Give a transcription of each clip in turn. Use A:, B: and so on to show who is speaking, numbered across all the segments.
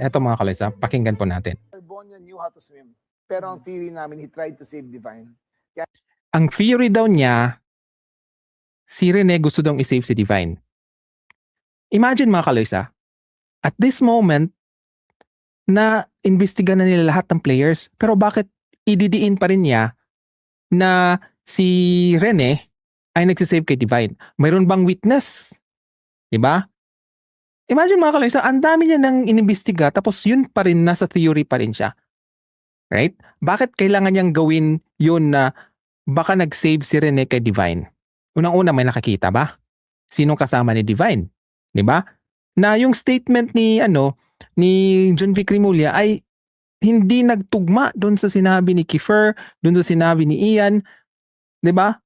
A: Eto mga kaloys, pakinggan po natin.
B: Bonya knew how to swim. Pero ang theory namin, he tried to save Divine.
A: Ang theory daw niya, si Rene gusto daw i-save si Divine. Imagine mga kaloys, at this moment, na imbestiga na nila lahat ng players, pero bakit ididiin pa rin niya na si Rene ay nagsisave kay Divine? Mayroon bang witness? Diba? Imagine mga kaloys, ang dami niya nang inimbestiga tapos yun pa rin, nasa theory pa rin siya. Right? Bakit kailangan niyang gawin yun na baka nag-save si Rene kay Divine? Unang-una, may nakakita ba? Sinong kasama ni Divine? Diba? Na yung statement ni John Vic Rimulya ay hindi nagtugma doon sa sinabi ni Kiefer, doon sa sinabi ni Ian, 'di ba?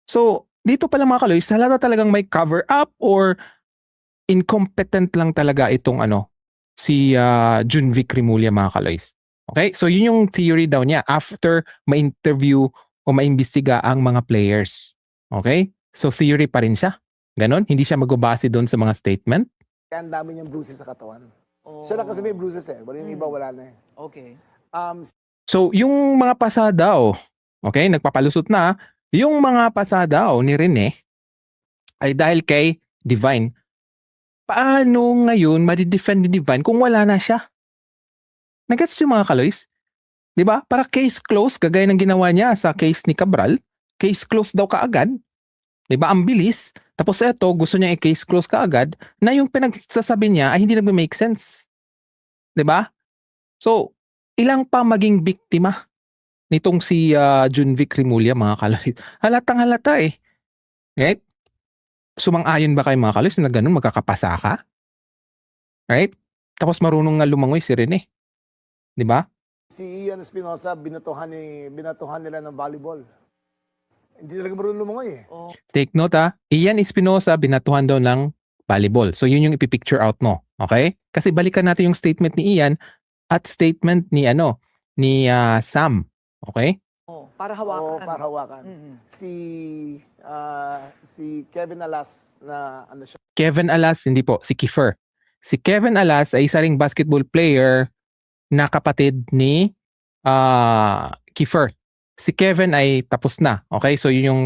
A: So, dito pala mga kaloy, halata talagang may cover up or incompetent lang talaga itong si John Vic Rimulya mga kaloy. Okay? So, yun yung theory daw niya after ma-interview o maimbestiga ang mga players. Okay? So, theory pa rin siya. Ganon? Hindi siya magbabase doon sa mga statement.
B: Kaya ang dami niyang bruises sa katawan. Siya lang kasi may bruises Wala yung iba, wala na
C: Okay.
A: So, yung mga pasa daw, okay, nagpapalusot na, yung mga pasa daw ni Rene ay dahil kay Divine. Paano ngayon ma-defend ni Divine kung wala na siya? Nagets yung mga kaloys? Diba? Para case closed, kagaya ng ginawa niya sa case ni Cabral, case closed daw kaagad. Diba? Ang bilis. Tapos eto, gusto niya i-case close kaagad na yung pinagsasabi niya ay hindi nag-make sense. Diba? So, ilang pa maging biktima nitong si John Vic Rimulya mga kaloys? Halatang halata eh. Right? Sumang-ayon ba kayo mga kaloys na ganun magkakapasa ka? Right? Tapos marunong nga lumangoy si Rene. Diba?
B: Si Ian Espinosa, binatuhan nila ng volleyball. Hindi talaga marunong lumangoy
A: Take note Ian Espinosa binatuhan daw ng volleyball. So yun yung ipipicture out mo. Okay? Kasi balikan natin yung statement ni Ian at statement ni Sam. Okay?
C: Para hawakan.
B: Para hawakan. Si Kevin Alas na siya.
A: Kevin Alas, hindi po, si Kiefer. Si Kevin Alas ay isa ring basketball player na kapatid ni Kiefer. Si Kevin ay tapos na. Okay? So yun yung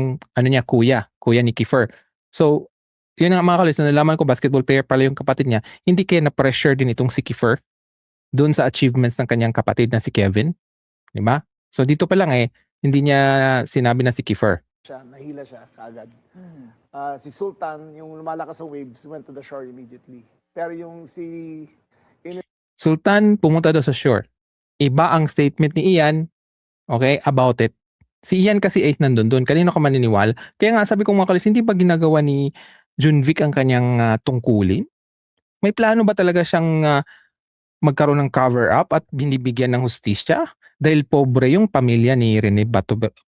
A: kuya ni Kiefer. So yun nga mga kaloys, na nalaman ko basketball player pala yung kapatid niya, hindi kaya na-pressure din itong si Kiefer doon sa achievements ng kanyang kapatid na si Kevin. Diba? So dito pa lang hindi niya sinabi na si Kiefer.
B: Nahila siya kaagad. Si Sultan, yung lumalakas sa waves, went to the shore immediately. Pero yung si
A: Sultan pumunta daw sa shore. Iba ang statement ni Ian, okay, about it. Si Ian kasi ay nandun doon. Kanino ka maniniwala? Kaya nga sabi ko mga kalis, hindi ba ginagawa ni John Vic ang kanyang tungkulin? May plano ba talaga siyang magkaroon ng cover-up at binibigyan ng hustisya? Dahil pobre yung pamilya ni Rene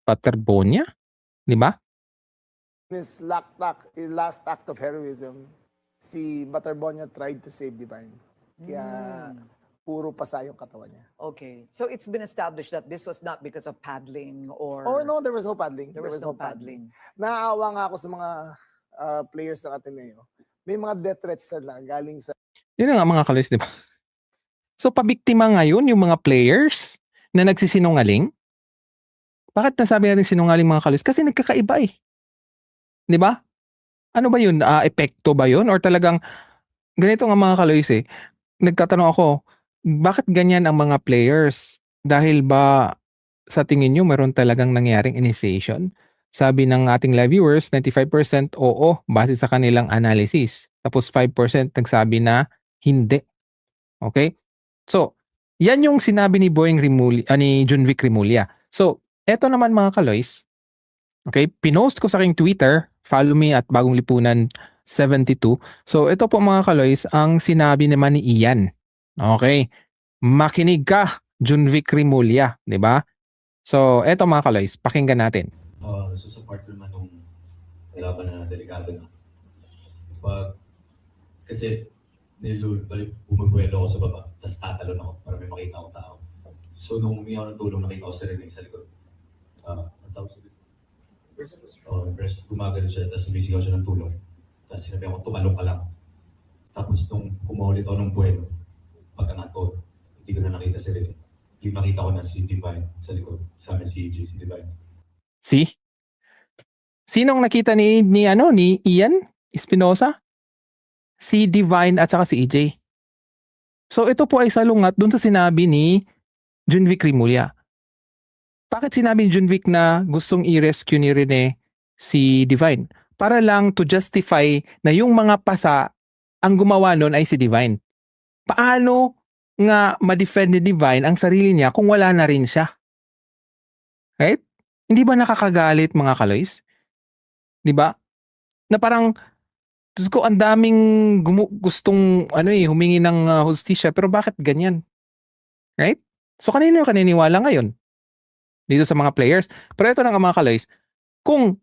A: Paterbonia? Di ba?
B: His last act of heroism, si Paterbonia tried to save Divine. Kaya puro pasa yung katawan niya.
C: Okay. So it's been established that this was not because of paddling or...
B: Oh no, there was no paddling.
C: There was no paddling.
B: Naaawa nga ako sa mga players ng Ateneo. May mga death threats sila galing sa...
A: Yun nga mga kalis, di ba? So pabiktima ngayon yung mga players na nagsisinungaling? Bakit nasabi natin sinungaling mga kalis? Kasi nagkakaiba eh. Di ba? Ano ba yun? Epekto ba yun? Or talagang ganito nga mga kaloys nagtatanong ako, bakit ganyan ang mga players? Dahil ba sa tingin nyo meron talagang nangyaring initiation? Sabi ng ating live viewers, 95% oo base sa kanilang analysis. Tapos 5% nagsabi na hindi. Okay? So, yan yung sinabi ni ni John Vic Rimulya. So, eto naman mga kaloys, okay, pinost ko sa aking Twitter, follow me at Bagong Lipunan 72. So ito po mga kaloys ang sinabi naman ni Ian. Okay. Makinig ka, John Vic Rimulya, 'di ba? So eto mga kaloys, pakinggan natin.
D: So sa part naman nung laban na delikado na. Kasi bumagwelo ako sa baba, tapos tatalon ako para may makita akong tao. So nung umiyaw ng tulong, nakita ko sa rin sa likod. Ang tawag sa likod? Gumagano siya, tapos sumisigaw siya ng tulong. Tapos sinabi ako, tumalong ka lang. Tapos nung kumaulit ako ng buwelo, pag-angat ko, hindi ko na nakita si Rene. Yung nakita ko na si Divine sa likod, sa amin si JC Divine.
A: See? Sinong nakita ni Ian Espinosa? Si Divine at saka si EJ. So ito po ay salungat dun sa sinabi ni Junvic Rimulya. Bakit sinabi ni Junvic na gustong i-rescue ni Rene si Divine? Para lang to justify na yung mga pasa ang gumawa nun ay si Divine. Paano nga ma-defend ni Divine ang sarili niya kung wala na rin siya? Right? Hindi ba nakakagalit mga kaloys? Di ba? Na parang Diyos ko, ang daming gustong humingi ng hustisya, pero bakit ganyan? Right? So kanino ka naniniwala ngayon? Dito sa mga players. Pero ito na nga mga kaloys, kung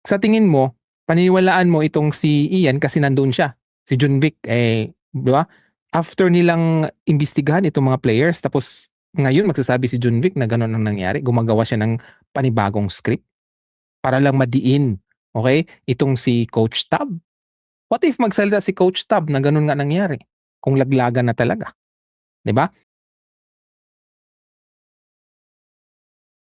A: sa tingin mo, paniniwalaan mo itong si Ian kasi nandun siya, si Junvic, di ba? After nilang imbestigahan itong mga players, tapos ngayon magsasabi si Junvic na gano'n ang nangyari, gumagawa siya ng panibagong script para lang madiin, okay, itong si Coach Tab. What if magsalita si Coach Tab na ganun nga nangyari? Kung laglagan na talaga. 'Di ba?